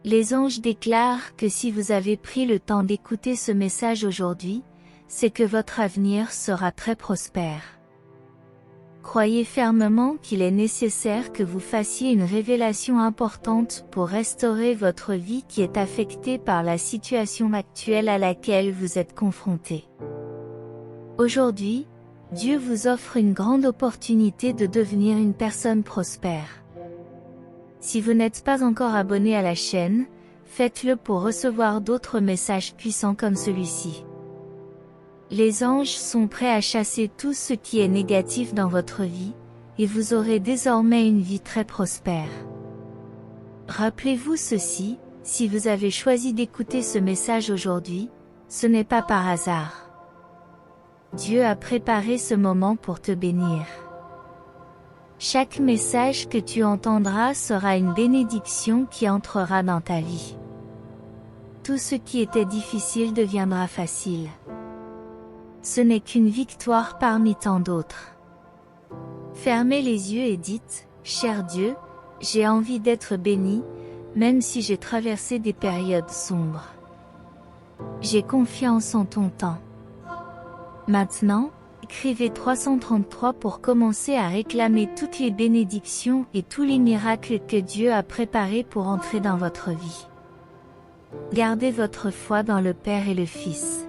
Les anges déclarent que si vous avez pris le temps d'écouter ce message aujourd'hui, c'est que votre avenir sera très prospère. Croyez fermement qu'il est nécessaire que vous fassiez une révélation importante pour restaurer votre vie qui est affectée par la situation actuelle à laquelle vous êtes confronté. Aujourd'hui, Dieu vous offre une grande opportunité de devenir une personne prospère. Si vous n'êtes pas encore abonné à la chaîne, faites-le pour recevoir d'autres messages puissants comme celui-ci. Les anges sont prêts à chasser tout ce qui est négatif dans votre vie, et vous aurez désormais une vie très prospère. Rappelez-vous ceci, si vous avez choisi d'écouter ce message aujourd'hui, ce n'est pas par hasard. Dieu a préparé ce moment pour te bénir. Chaque message que tu entendras sera une bénédiction qui entrera dans ta vie. Tout ce qui était difficile deviendra facile. Ce n'est qu'une victoire parmi tant d'autres. Fermez les yeux et dites, « Cher Dieu, j'ai envie d'être béni, même si j'ai traversé des périodes sombres. J'ai confiance en ton temps. » Maintenant, écrivez 333 pour commencer à réclamer toutes les bénédictions et tous les miracles que Dieu a préparés pour entrer dans votre vie. Gardez votre foi dans le Père et le Fils.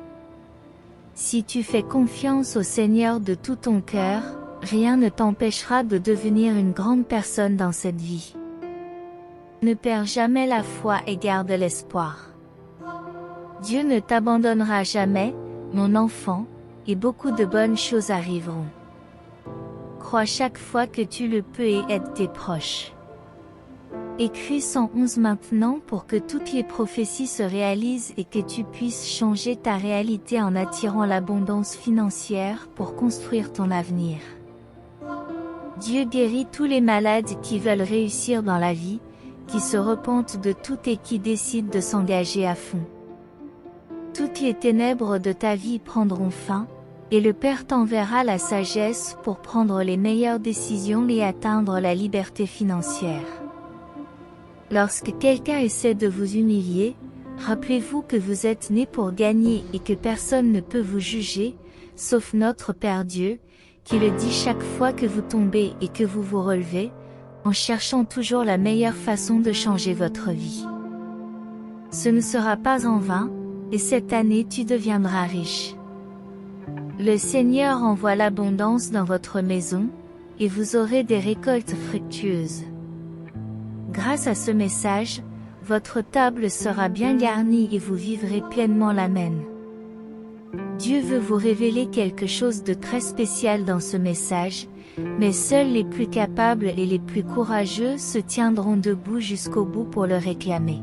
Si tu fais confiance au Seigneur de tout ton cœur, rien ne t'empêchera de devenir une grande personne dans cette vie. Ne perds jamais la foi et garde l'espoir. Dieu ne t'abandonnera jamais, mon enfant, et beaucoup de bonnes choses arriveront. Crois chaque fois que tu le peux et aide tes proches. Écris 111 maintenant pour que toutes les prophéties se réalisent et que tu puisses changer ta réalité en attirant l'abondance financière pour construire ton avenir. Dieu guérit tous les malades qui veulent réussir dans la vie, qui se repentent de tout et qui décident de s'engager à fond. Toutes les ténèbres de ta vie prendront fin, et le Père t'enverra la sagesse pour prendre les meilleures décisions et atteindre la liberté financière. Lorsque quelqu'un essaie de vous humilier, rappelez-vous que vous êtes né pour gagner et que personne ne peut vous juger, sauf notre Père Dieu, qui le dit chaque fois que vous tombez et que vous vous relevez, en cherchant toujours la meilleure façon de changer votre vie. Ce ne sera pas en vain, et cette année tu deviendras riche. Le Seigneur envoie l'abondance dans votre maison, et vous aurez des récoltes fructueuses. Grâce à ce message, votre table sera bien garnie et vous vivrez pleinement l'Amen. Dieu veut vous révéler quelque chose de très spécial dans ce message, mais seuls les plus capables et les plus courageux se tiendront debout jusqu'au bout pour le réclamer.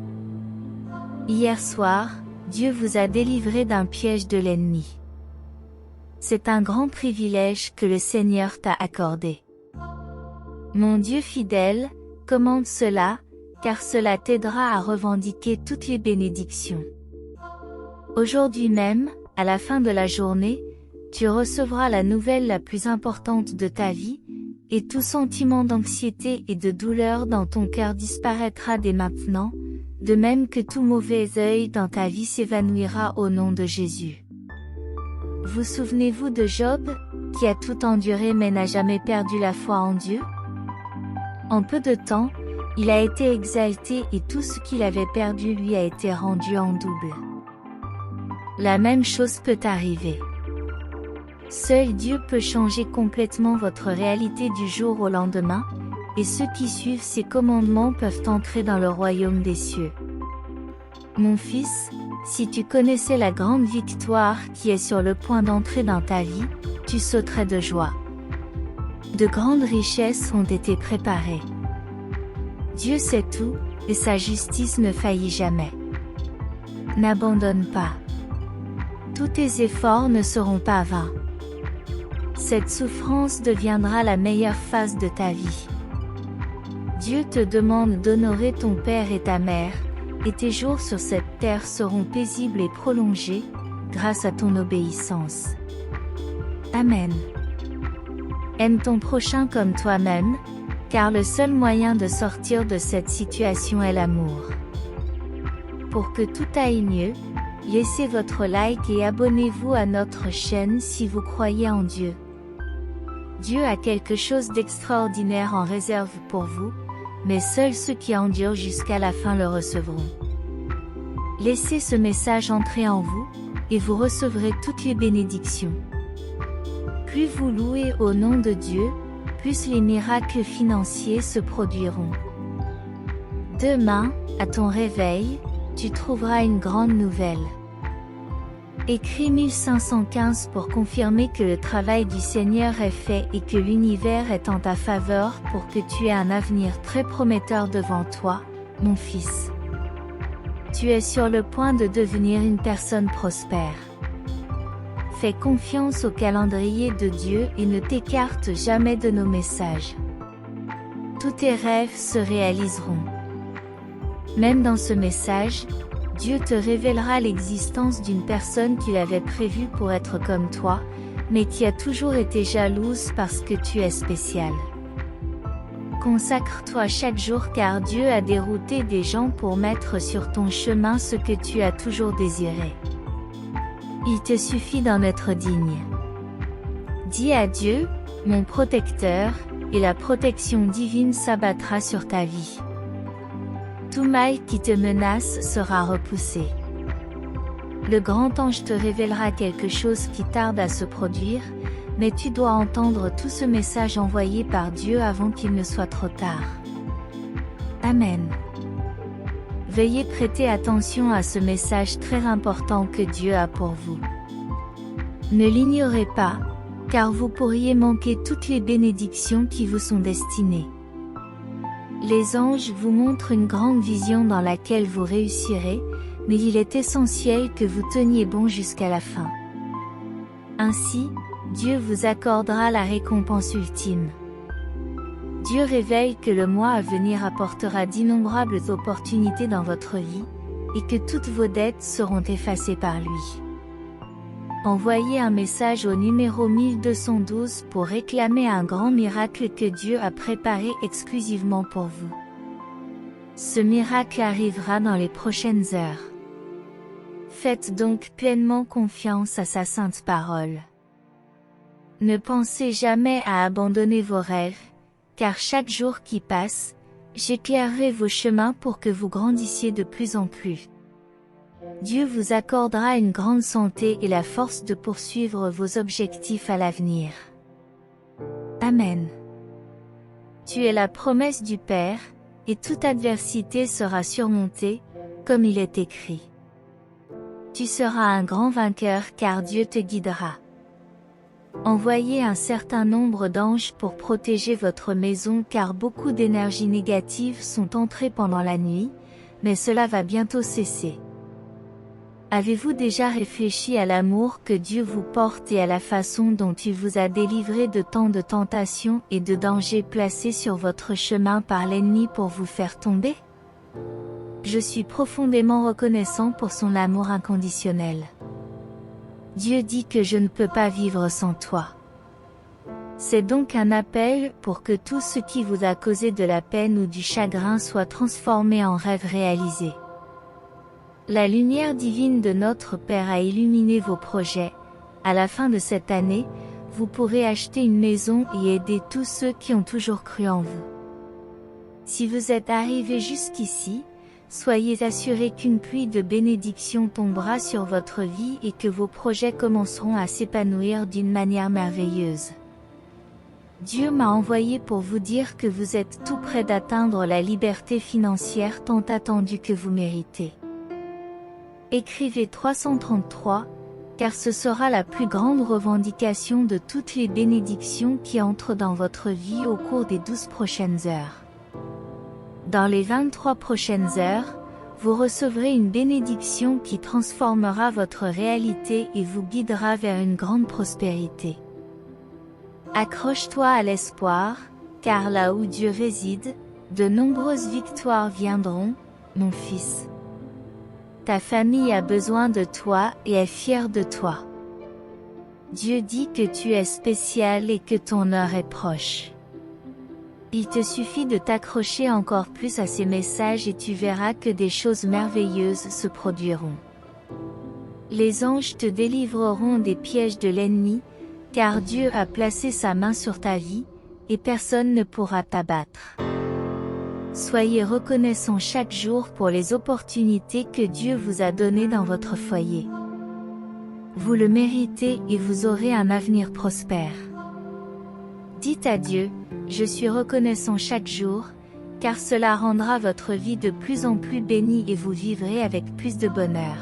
Hier soir, Dieu vous a délivré d'un piège de l'ennemi. C'est un grand privilège que le Seigneur t'a accordé. Mon Dieu fidèle, commande cela, car cela t'aidera à revendiquer toutes les bénédictions. Aujourd'hui même, à la fin de la journée, tu recevras la nouvelle la plus importante de ta vie, et tout sentiment d'anxiété et de douleur dans ton cœur disparaîtra dès maintenant, de même que tout mauvais œil dans ta vie s'évanouira au nom de Jésus. Vous souvenez-vous de Job, qui a tout enduré mais n'a jamais perdu la foi en Dieu? En peu de temps, il a été exalté et tout ce qu'il avait perdu lui a été rendu en double. La même chose peut arriver. Seul Dieu peut changer complètement votre réalité du jour au lendemain, et ceux qui suivent ses commandements peuvent entrer dans le royaume des cieux. Mon fils, si tu connaissais la grande victoire qui est sur le point d'entrer dans ta vie, tu sauterais de joie. De grandes richesses ont été préparées. Dieu sait tout, et sa justice ne faillit jamais. N'abandonne pas. Tous tes efforts ne seront pas vains. Cette souffrance deviendra la meilleure phase de ta vie. Dieu te demande d'honorer ton père et ta mère, et tes jours sur cette terre seront paisibles et prolongés, grâce à ton obéissance. Amen. Aime ton prochain comme toi-même, car le seul moyen de sortir de cette situation est l'amour. Pour que tout aille mieux, laissez votre like et abonnez-vous à notre chaîne si vous croyez en Dieu. Dieu a quelque chose d'extraordinaire en réserve pour vous, mais seuls ceux qui endurent jusqu'à la fin le recevront. Laissez ce message entrer en vous, et vous recevrez toutes les bénédictions. Plus vous louez au nom de Dieu, plus les miracles financiers se produiront. Demain, à ton réveil, tu trouveras une grande nouvelle. Écris 1515 pour confirmer que le travail du Seigneur est fait et que l'univers est en ta faveur pour que tu aies un avenir très prometteur devant toi, mon fils. Tu es sur le point de devenir une personne prospère. Fais confiance au calendrier de Dieu et ne t'écarte jamais de nos messages. Tous tes rêves se réaliseront. Même dans ce message, Dieu te révélera l'existence d'une personne qu'il avait prévue pour être comme toi, mais qui a toujours été jalouse parce que tu es spécial. Consacre-toi chaque jour car Dieu a dérouté des gens pour mettre sur ton chemin ce que tu as toujours désiré. Il te suffit d'en être digne. Dis à Dieu, mon protecteur, et la protection divine s'abattra sur ta vie. Tout mal qui te menace sera repoussé. Le grand ange te révélera quelque chose qui tarde à se produire, mais tu dois entendre tout ce message envoyé par Dieu avant qu'il ne soit trop tard. Amen. Veuillez prêter attention à ce message très important que Dieu a pour vous. Ne l'ignorez pas, car vous pourriez manquer toutes les bénédictions qui vous sont destinées. Les anges vous montrent une grande vision dans laquelle vous réussirez, mais il est essentiel que vous teniez bon jusqu'à la fin. Ainsi, Dieu vous accordera la récompense ultime. Dieu révèle que le mois à venir apportera d'innombrables opportunités dans votre vie, et que toutes vos dettes seront effacées par lui. Envoyez un message au numéro 1212 pour réclamer un grand miracle que Dieu a préparé exclusivement pour vous. Ce miracle arrivera dans les prochaines heures. Faites donc pleinement confiance à sa sainte parole. Ne pensez jamais à abandonner vos rêves, car chaque jour qui passe, j'éclairerai vos chemins pour que vous grandissiez de plus en plus. Dieu vous accordera une grande santé et la force de poursuivre vos objectifs à l'avenir. Amen. Tu es la promesse du Père, et toute adversité sera surmontée, comme il est écrit. Tu seras un grand vainqueur car Dieu te guidera. Envoyez un certain nombre d'anges pour protéger votre maison car beaucoup d'énergies négatives sont entrées pendant la nuit, mais cela va bientôt cesser. Avez-vous déjà réfléchi à l'amour que Dieu vous porte et à la façon dont il vous a délivré de tant de tentations et de dangers placés sur votre chemin par l'ennemi pour vous faire tomber? Je suis profondément reconnaissant pour son amour inconditionnel. Dieu dit que je ne peux pas vivre sans toi. C'est donc un appel pour que tout ce qui vous a causé de la peine ou du chagrin soit transformé en rêve réalisé. La lumière divine de notre Père a illuminé vos projets. À la fin de cette année, vous pourrez acheter une maison et aider tous ceux qui ont toujours cru en vous. Si vous êtes arrivé jusqu'ici, soyez assurés qu'une pluie de bénédictions tombera sur votre vie et que vos projets commenceront à s'épanouir d'une manière merveilleuse. Dieu m'a envoyé pour vous dire que vous êtes tout près d'atteindre la liberté financière tant attendue que vous méritez. Écrivez 333, car ce sera la plus grande revendication de toutes les bénédictions qui entrent dans votre vie au cours des 12 prochaines heures. Dans les 23 prochaines heures, vous recevrez une bénédiction qui transformera votre réalité et vous guidera vers une grande prospérité. Accroche-toi à l'espoir, car là où Dieu réside, de nombreuses victoires viendront, mon fils. Ta famille a besoin de toi et est fière de toi. Dieu dit que tu es spécial et que ton heure est proche. Il te suffit de t'accrocher encore plus à ces messages et tu verras que des choses merveilleuses se produiront. Les anges te délivreront des pièges de l'ennemi, car Dieu a placé sa main sur ta vie, et personne ne pourra t'abattre. Soyez reconnaissants chaque jour pour les opportunités que Dieu vous a données dans votre foyer. Vous le méritez et vous aurez un avenir prospère. Dites à Dieu, je suis reconnaissant chaque jour, car cela rendra votre vie de plus en plus bénie et vous vivrez avec plus de bonheur.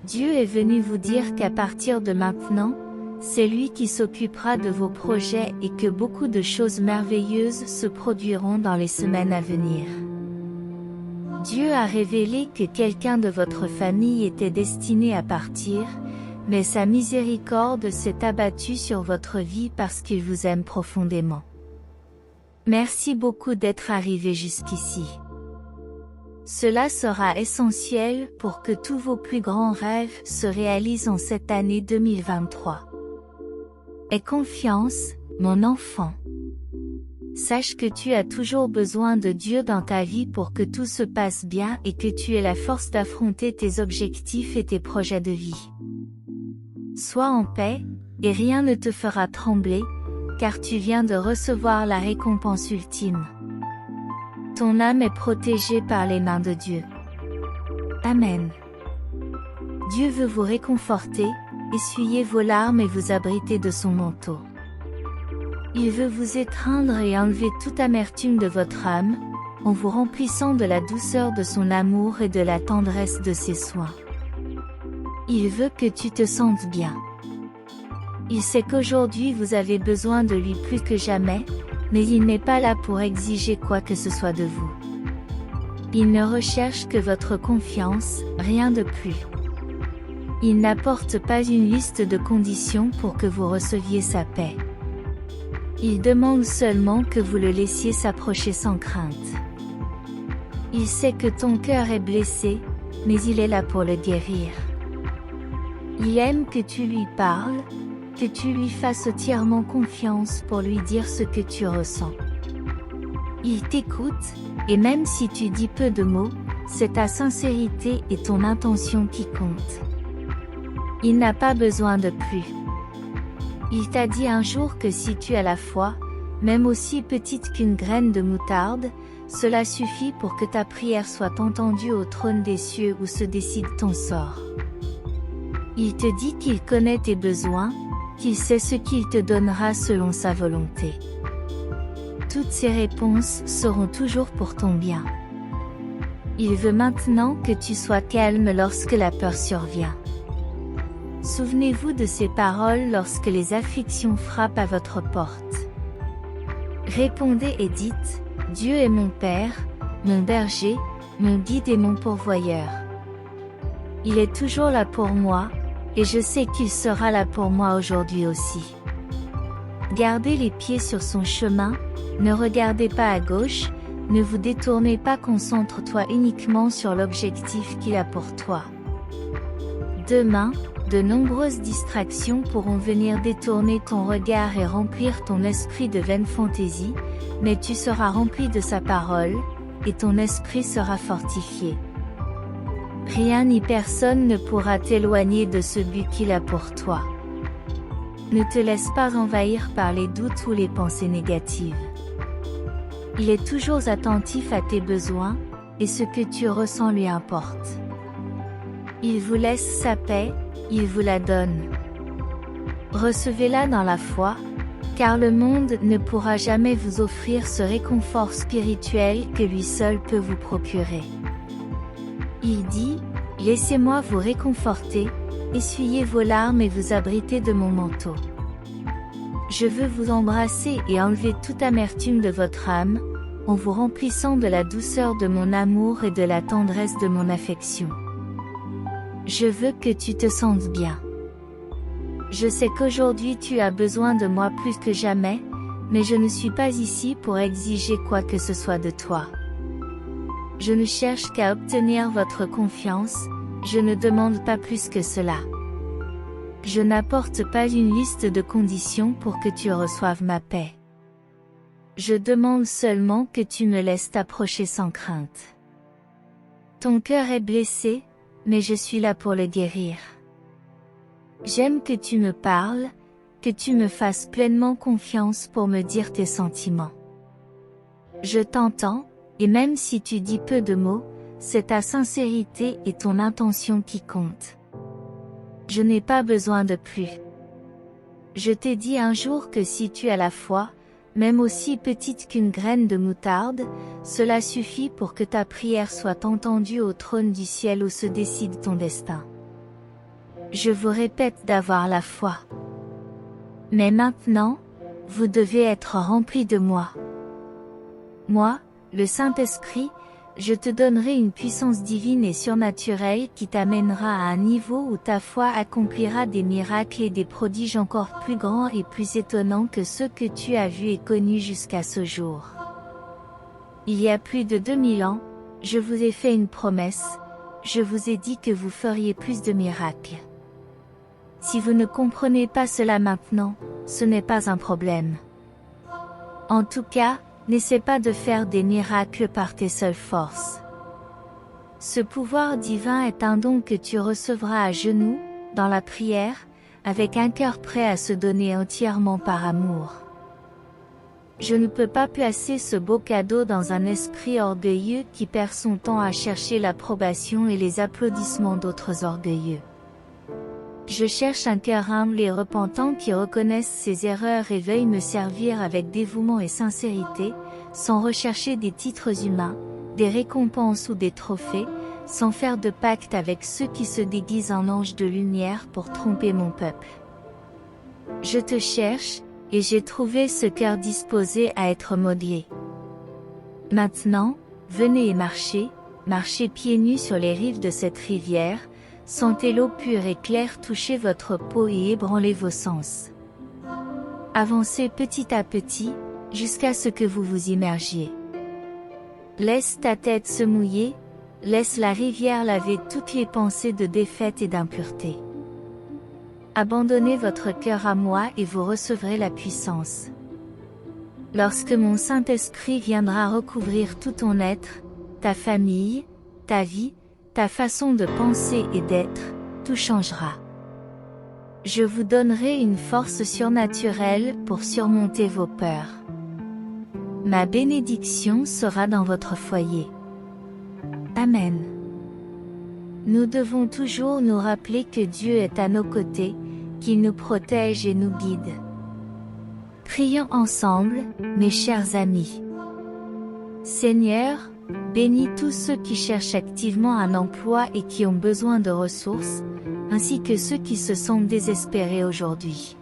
Dieu est venu vous dire qu'à partir de maintenant, c'est lui qui s'occupera de vos projets et que beaucoup de choses merveilleuses se produiront dans les semaines à venir. Dieu a révélé que quelqu'un de votre famille était destiné à partir, mais sa miséricorde s'est abattue sur votre vie parce qu'il vous aime profondément. Merci beaucoup d'être arrivé jusqu'ici. Cela sera essentiel pour que tous vos plus grands rêves se réalisent en cette année 2023. Aie confiance, mon enfant. Sache que tu as toujours besoin de Dieu dans ta vie pour que tout se passe bien et que tu aies la force d'affronter tes objectifs et tes projets de vie. Sois en paix, et rien ne te fera trembler, car tu viens de recevoir la récompense ultime. Ton âme est protégée par les mains de Dieu. Amen. Dieu veut vous réconforter, essuyez vos larmes et vous abriter de son manteau. Il veut vous étreindre et enlever toute amertume de votre âme, en vous remplissant de la douceur de son amour et de la tendresse de ses soins. Il veut que tu te sentes bien. Il sait qu'aujourd'hui vous avez besoin de lui plus que jamais, mais il n'est pas là pour exiger quoi que ce soit de vous. Il ne recherche que votre confiance, rien de plus. Il n'apporte pas une liste de conditions pour que vous receviez sa paix. Il demande seulement que vous le laissiez s'approcher sans crainte. Il sait que ton cœur est blessé, mais il est là pour le guérir. Il aime que tu lui parles, que tu lui fasses entièrement confiance pour lui dire ce que tu ressens. Il t'écoute, et même si tu dis peu de mots, c'est ta sincérité et ton intention qui comptent. Il n'a pas besoin de plus. Il t'a dit un jour que si tu as la foi, même aussi petite qu'une graine de moutarde, cela suffit pour que ta prière soit entendue au trône des cieux où se décide ton sort. Il te dit qu'il connaît tes besoins, qu'il sait ce qu'il te donnera selon sa volonté. Toutes ces réponses seront toujours pour ton bien. Il veut maintenant que tu sois calme lorsque la peur survient. Souvenez-vous de ces paroles lorsque les afflictions frappent à votre porte. Répondez et dites, Dieu est mon Père, mon berger, mon guide et mon pourvoyeur. Il est toujours là pour moi, et je sais qu'il sera là pour moi aujourd'hui aussi. Gardez les pieds sur son chemin, ne regardez pas à gauche, ne vous détournez pas, concentre-toi uniquement sur l'objectif qu'il a pour toi. Demain, de nombreuses distractions pourront venir détourner ton regard et remplir ton esprit de vaines fantaisies, mais tu seras rempli de sa parole, et ton esprit sera fortifié. Rien ni personne ne pourra t'éloigner de ce but qu'il a pour toi. Ne te laisse pas envahir par les doutes ou les pensées négatives. Il est toujours attentif à tes besoins, et ce que tu ressens lui importe. Il vous laisse sa paix, il vous la donne. Recevez-la dans la foi, car le monde ne pourra jamais vous offrir ce réconfort spirituel que lui seul peut vous procurer. Il dit, laissez-moi vous réconforter, essuyez vos larmes et vous abriter de mon manteau. Je veux vous embrasser et enlever toute amertume de votre âme, en vous remplissant de la douceur de mon amour et de la tendresse de mon affection. Je veux que tu te sentes bien. Je sais qu'aujourd'hui tu as besoin de moi plus que jamais, mais je ne suis pas ici pour exiger quoi que ce soit de toi. Je ne cherche qu'à obtenir votre confiance, je ne demande pas plus que cela. Je n'apporte pas une liste de conditions pour que tu reçoives ma paix. Je demande seulement que tu me laisses t'approcher sans crainte. Ton cœur est blessé, mais je suis là pour le guérir. J'aime que tu me parles, que tu me fasses pleinement confiance pour me dire tes sentiments. Je t'entends, et même si tu dis peu de mots, c'est ta sincérité et ton intention qui comptent. Je n'ai pas besoin de plus. Je t'ai dit un jour que si tu as la foi, même aussi petite qu'une graine de moutarde, cela suffit pour que ta prière soit entendue au trône du ciel où se décide ton destin. Je vous répète d'avoir la foi. Mais maintenant, vous devez être remplis de moi. Moi, le Saint-Esprit, je te donnerai une puissance divine et surnaturelle qui t'amènera à un niveau où ta foi accomplira des miracles et des prodiges encore plus grands et plus étonnants que ceux que tu as vus et connus jusqu'à ce jour. Il y a plus de 2000 ans, je vous ai fait une promesse, je vous ai dit que vous feriez plus de miracles. Si vous ne comprenez pas cela maintenant, ce n'est pas un problème. En tout cas, n'essaie pas de faire des miracles par tes seules forces. Ce pouvoir divin est un don que tu recevras à genoux, dans la prière, avec un cœur prêt à se donner entièrement par amour. Je ne peux pas placer ce beau cadeau dans un esprit orgueilleux qui perd son temps à chercher l'approbation et les applaudissements d'autres orgueilleux. Je cherche un cœur humble et repentant qui reconnaisse ses erreurs et veuille me servir avec dévouement et sincérité, sans rechercher des titres humains, des récompenses ou des trophées, sans faire de pacte avec ceux qui se déguisent en anges de lumière pour tromper mon peuple. Je te cherche, et j'ai trouvé ce cœur disposé à être modelé. Maintenant, venez et marchez pieds nus sur les rives de cette rivière, sentez l'eau pure et claire toucher votre peau et ébranler vos sens. Avancez petit à petit, jusqu'à ce que vous vous immergiez. Laisse ta tête se mouiller, laisse la rivière laver toutes les pensées de défaite et d'impureté. Abandonnez votre cœur à moi et vous recevrez la puissance. Lorsque mon Saint-Esprit viendra recouvrir tout ton être, ta famille, ta vie, ta façon de penser et d'être, tout changera. Je vous donnerai une force surnaturelle pour surmonter vos peurs. Ma bénédiction sera dans votre foyer. Amen. Nous devons toujours nous rappeler que Dieu est à nos côtés, qu'il nous protège et nous guide. Prions ensemble, mes chers amis. Seigneur, bénis tous ceux qui cherchent activement un emploi et qui ont besoin de ressources, ainsi que ceux qui se sentent désespérés aujourd'hui.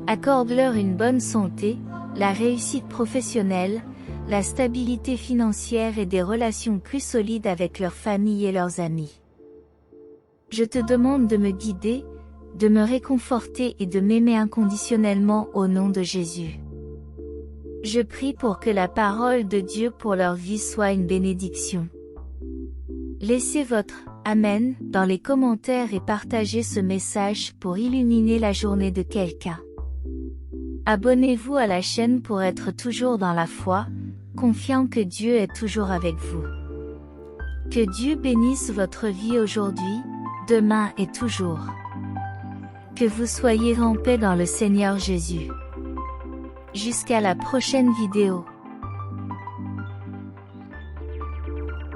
Accorde-leur une bonne santé, la réussite professionnelle, la stabilité financière et des relations plus solides avec leur famille et leurs amis. Je te demande de me guider, de me réconforter et de m'aimer inconditionnellement au nom de Jésus. Je prie pour que la parole de Dieu pour leur vie soit une bénédiction. Laissez votre « Amen » dans les commentaires et partagez ce message pour illuminer la journée de quelqu'un. Abonnez-vous à la chaîne pour être toujours dans la foi, confiant que Dieu est toujours avec vous. Que Dieu bénisse votre vie aujourd'hui, demain et toujours. Que vous soyez en paix dans le Seigneur Jésus. Jusqu'à la prochaine vidéo.